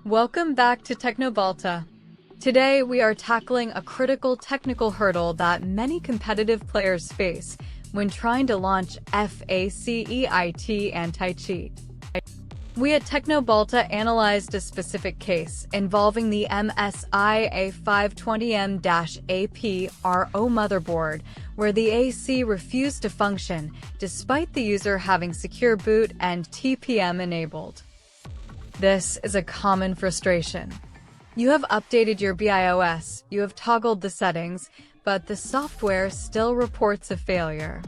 Welcome back to Teknobalta. Today we are tackling a critical technical hurdle that many competitive players face when trying to launch FACEIT Anti-Cheat. We at Teknobalta analyzed a specific case involving the MSI A520M-A PRO motherboard, where the AC refused to function despite the user having Secure Boot and TPM enabled. This is a common frustration. You have updated your BIOS, you have toggled the settings, but the software still reports a failure.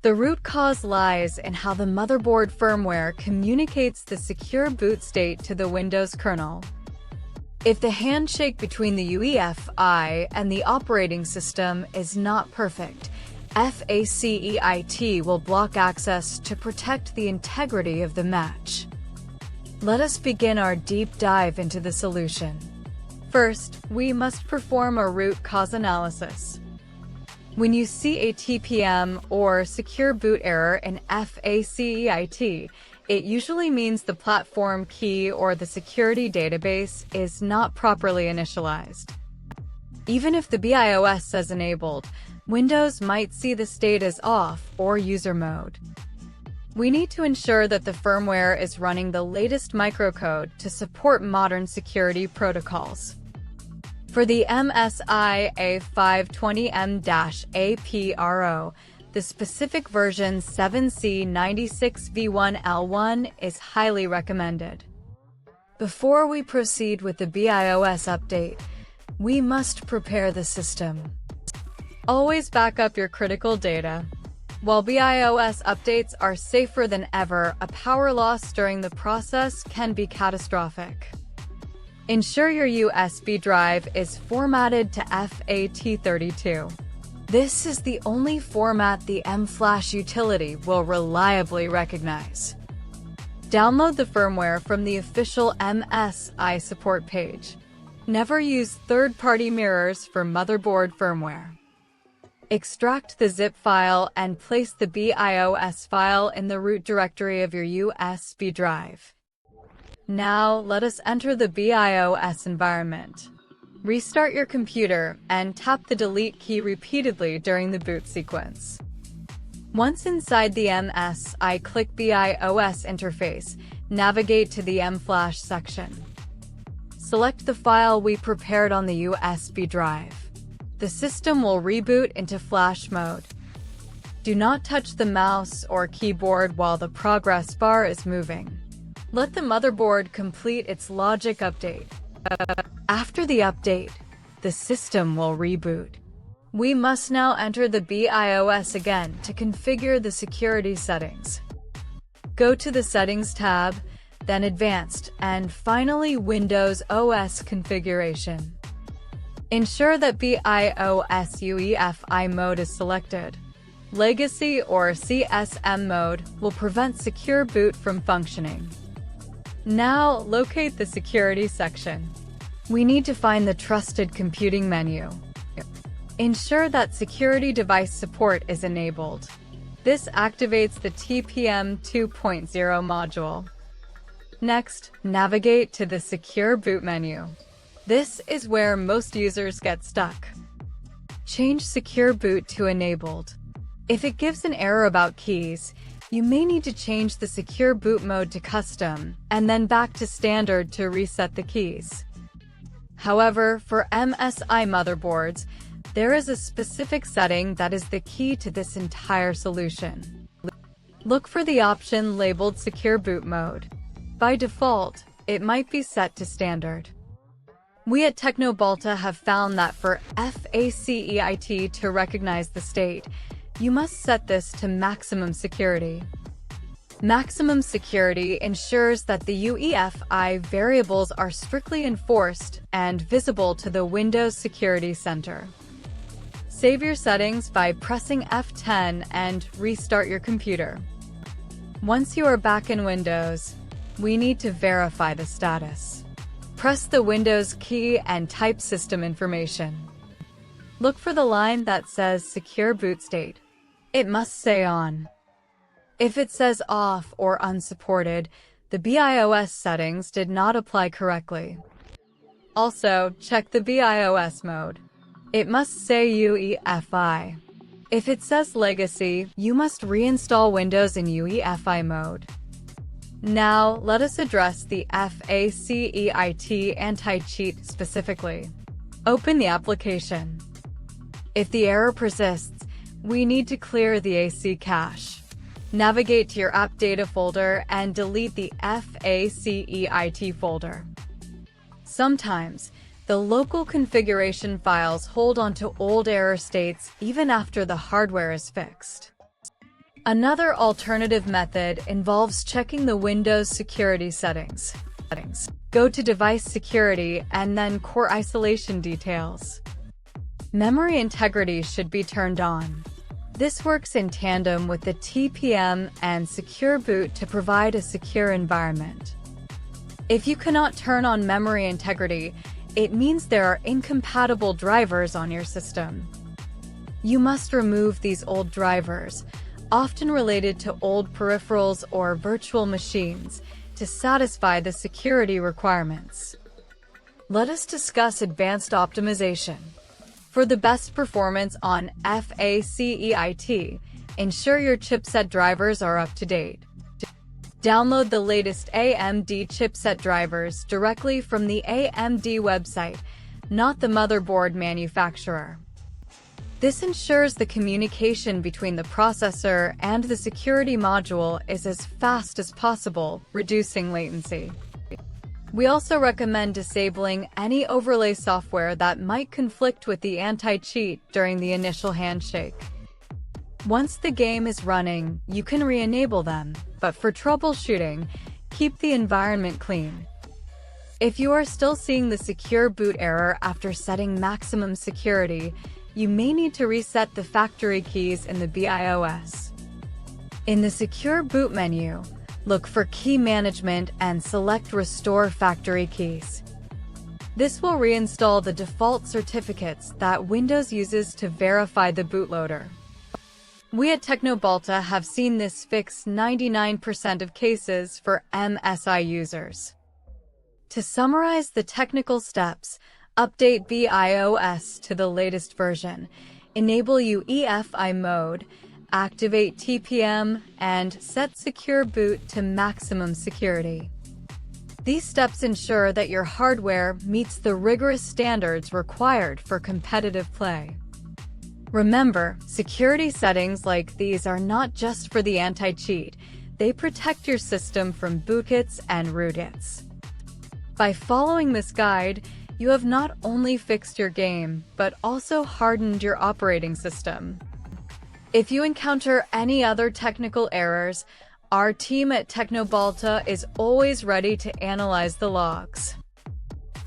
The root cause lies in how the motherboard firmware communicates the secure boot state to the Windows kernel. If the handshake between the UEFI and the operating system is not perfect, FACEIT will block access to protect the integrity of the match. Let us begin our deep dive into the solution. First, we must perform a root cause analysis. When you see a TPM or secure boot error in FACEIT, it usually means the platform key or the security database is not properly initialized. Even if the BIOS says enabled, Windows might see the state as off or user mode. We need to ensure that the firmware is running the latest microcode to support modern security protocols. For the MSI A520M-A PRO, the specific version 7C96V1L1 is highly recommended. Before we proceed with the BIOS update, we must prepare the system. Always back up your critical data. While BIOS updates are safer than ever, a power loss during the process can be catastrophic. Ensure your USB drive is formatted to FAT32. This is the only format the M-Flash utility will reliably recognize. Download the firmware from the official MSI support page. Never use third-party mirrors for motherboard firmware. Extract the zip file and place the BIOS file in the root directory of your USB drive. Now, let us enter the BIOS environment. Restart your computer and tap the delete key repeatedly during the boot sequence. Once inside the MSI Click BIOS interface, navigate to the M-Flash section. Select the file we prepared on the USB drive. The system will reboot into flash mode. Do not touch the mouse or keyboard while the progress bar is moving. Let the motherboard complete its logic update. After the update, the system will reboot. We must now enter the BIOS again to configure the security settings. Go to the Settings tab, then Advanced, and finally Windows OS Configuration. Ensure that BIOS UEFI mode is selected. Legacy or CSM mode will prevent secure boot from functioning. Now, locate the security section. We need to find the Trusted Computing menu. Ensure that Security Device Support is enabled. This activates the TPM 2.0 module. Next, navigate to the Secure Boot menu. This is where most users get stuck. Change Secure Boot to Enabled. If it gives an error about keys, you may need to change the Secure Boot mode to Custom, and then back to Standard to reset the keys. However, for MSI motherboards, there is a specific setting that is the key to this entire solution. Look for the option labeled Secure Boot Mode. By default, it might be set to Standard. We at Teknobalta have found that for FACEIT to recognize the state, you must set this to maximum security. Maximum security ensures that the UEFI variables are strictly enforced and visible to the Windows Security Center. Save your settings by pressing F10 and restart your computer. Once you are back in Windows, we need to verify the status. Press the Windows key and type system information. Look for the line that says Secure Boot State. It must say on. If it says off or unsupported, the BIOS settings did not apply correctly. Also, check the BIOS mode. It must say UEFI. If it says Legacy, you must reinstall Windows in UEFI mode. Now, let us address the FACEIT Anti-Cheat specifically. Open the application. If the error persists, we need to clear the AC cache. Navigate to your App Data folder and delete the FACEIT folder. Sometimes, the local configuration files hold onto old error states even after the hardware is fixed. Another alternative method involves checking the Windows security settings. Go to Device Security and then Core Isolation Details. Memory integrity should be turned on. This works in tandem with the TPM and Secure Boot to provide a secure environment. If you cannot turn on memory integrity, it means there are incompatible drivers on your system. You must remove these old drivers, often related to old peripherals or virtual machines, to satisfy the security requirements. Let us discuss advanced optimization. For the best performance on FACEIT, ensure your chipset drivers are up to date. Download the latest AMD chipset drivers directly from the AMD website, not the motherboard manufacturer. This ensures the communication between the processor and the security module is as fast as possible, reducing latency. We also recommend disabling any overlay software that might conflict with the anti-cheat during the initial handshake. Once the game is running, you can re-enable them, but for troubleshooting, keep the environment clean. If you are still seeing the Secure Boot error after setting maximum security, you may need to reset the factory keys in the BIOS. In the Secure Boot menu, look for Key Management and select Restore Factory Keys. This will reinstall the default certificates that Windows uses to verify the bootloader. We at Teknobalta have seen this fix 99% of cases for MSI users. To summarize the technical steps, update BIOS to the latest version, enable UEFI mode, activate TPM, and set Secure Boot to maximum security. These steps ensure that your hardware meets the rigorous standards required for competitive play. Remember, security settings like these are not just for the anti-cheat, they protect your system from bootkits and rootkits. By following this guide, you have not only fixed your game, but also hardened your operating system. If you encounter any other technical errors, our team at Teknobalta is always ready to analyze the logs.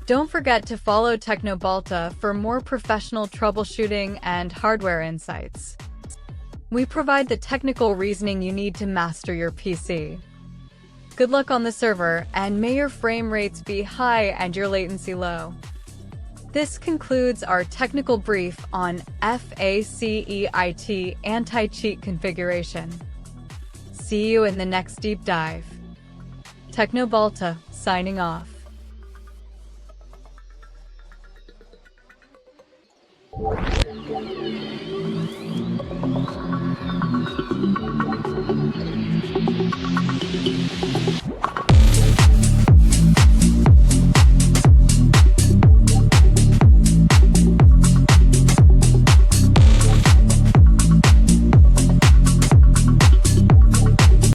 Don't forget to follow Teknobalta for more professional troubleshooting and hardware insights. We provide the technical reasoning you need to master your PC. Good luck on the server, and may your frame rates be high and your latency low. This concludes our technical brief on FACEIT anti-cheat configuration. See you in the next deep dive. Teknobalta, signing off.